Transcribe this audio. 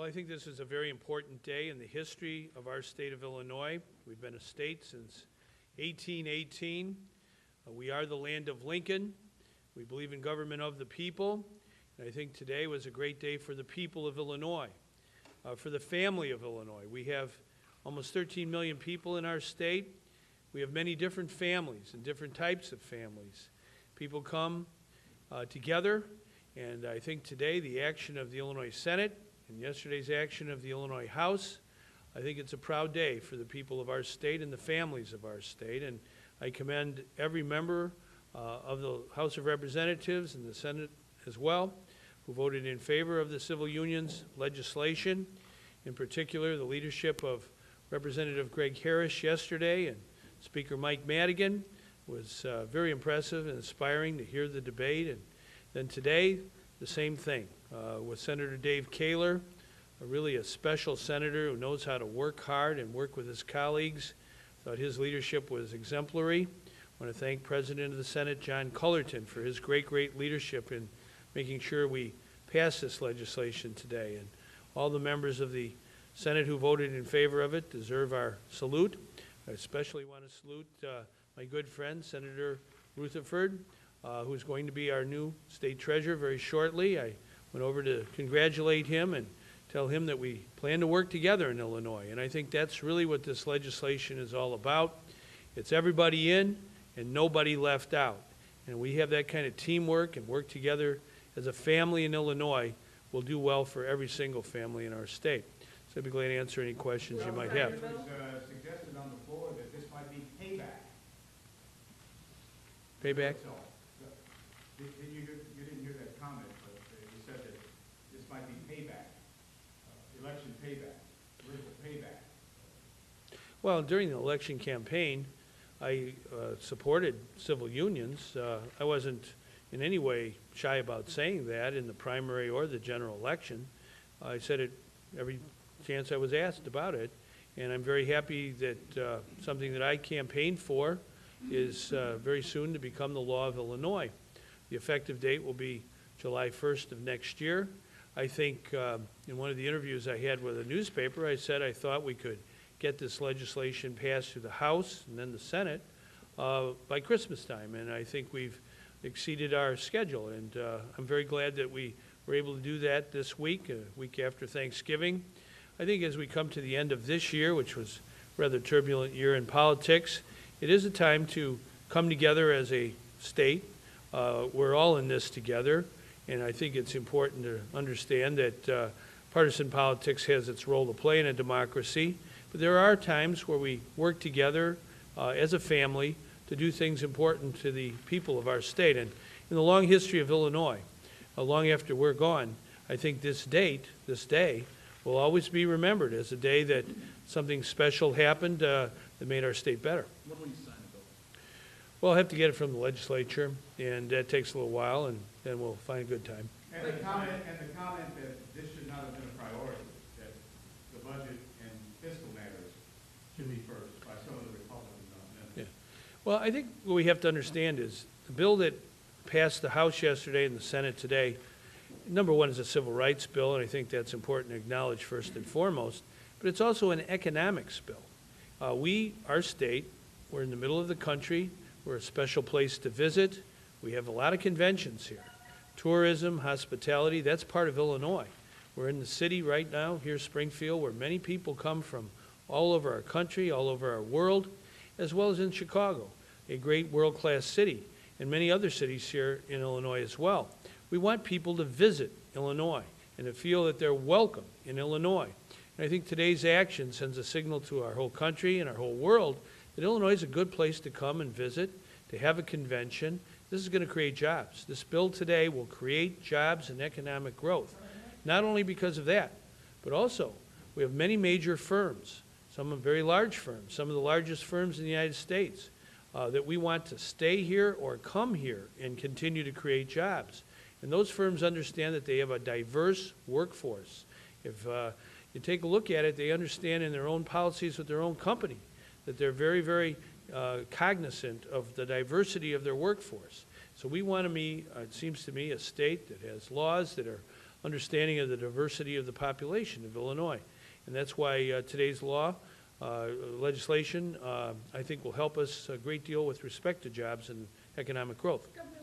I think this is a very important day in the history of our state of Illinois. We've been a state since 1818. We are the land of Lincoln. We believe in government of the people. And I think today was a great day for the people of Illinois, for the family of Illinois. We have almost 13 million people in our state. We have many different families and different types of families. People come together, and I think today the action of the Illinois Senate and yesterday's action of the Illinois House, I think it's a proud day for the people of our state and the families of our state. And I commend every member of the House of Representatives and the Senate as well who voted in favor of the civil unions legislation. In particular, the leadership of Representative Greg Harris yesterday and Speaker Mike Madigan was very impressive and inspiring to hear the debate. And then today, the same thing with Senator Dave Kaler, really a special senator who knows how to work hard and work with his colleagues. Thought his leadership was exemplary. I want to thank President of the Senate, John Cullerton, for his great leadership in making sure we pass this legislation today. And all the members of the Senate who voted in favor of it deserve our salute. I especially want to salute my good friend, Senator Rutherford, who's going to be our new state treasurer very shortly. I went over to congratulate him and tell him that we plan to work together in Illinois. And I think that's really what this legislation is all about. It's everybody in and nobody left out. And we have that kind of teamwork and work together as a family in Illinois will do well for every single family in our state. So I'd be glad to answer any questions you might have. It was suggested on the floor that this might be payback. Payback? So, you didn't hear that comment, but you said that this might be payback, election payback, political payback. Well, during the election campaign, I supported civil unions. I wasn't in any way shy about saying that in the primary or the general election. I said it every chance I was asked about it, and I'm very happy that something that I campaigned for is very soon to become the law of Illinois. The effective date will be July 1st of next year. I think in one of the interviews I had with a newspaper, I said I thought we could get this legislation passed through the House and then the Senate by Christmas time, and I think we've exceeded our schedule, and I'm very glad that we were able to do that this week, a week after Thanksgiving. I think as we come to the end of this year, which was a rather turbulent year in politics, it is a time to come together as a state. We're all in this together, and I think it's important to understand that partisan politics has its role to play in a democracy, but there are times where we work together as a family to do things important to the people of our state. And in the long history of Illinois, long after we're gone, I think this day, will always be remembered as a day that something special happened that made our state better. When will you sign the bill? Well, I'll have to get it from the legislature, and that takes a little while, and then we'll find a good time. And the comment that this should not have been a priority, that the budget and fiscal matters should be first by some of the Republicans on this. Yeah. Well, I think what we have to understand is the bill that passed the House yesterday and the Senate today, number one, is a civil rights bill, and I think that's important to acknowledge first and foremost, but it's also an economics bill. Our state, we're in the middle of the country. We're a special place to visit. We have a lot of conventions here. Tourism, hospitality, that's part of Illinois. We're in the city right now, here Springfield, where many people come from all over our country, all over our world, as well as in Chicago, a great world-class city, and many other cities here in Illinois as well. We want people to visit Illinois and to feel that they're welcome in Illinois. And I think today's action sends a signal to our whole country and our whole world that Illinois is a good place to come and visit, to have a convention. This is going to create jobs. This bill today will create jobs and economic growth, not only because of that, but also we have many major firms, some are very large firms, some of the largest firms in the United States, that we want to stay here or come here and continue to create jobs. And those firms understand that they have a diverse workforce. If you take a look at it, they understand in their own policies with their own company that they're very cognizant of the diversity of their workforce. So we want to be, it seems to me, a state that has laws that are understanding of the diversity of the population of Illinois. And that's why today's legislation, I think will help us a great deal with respect to jobs and economic growth. Governor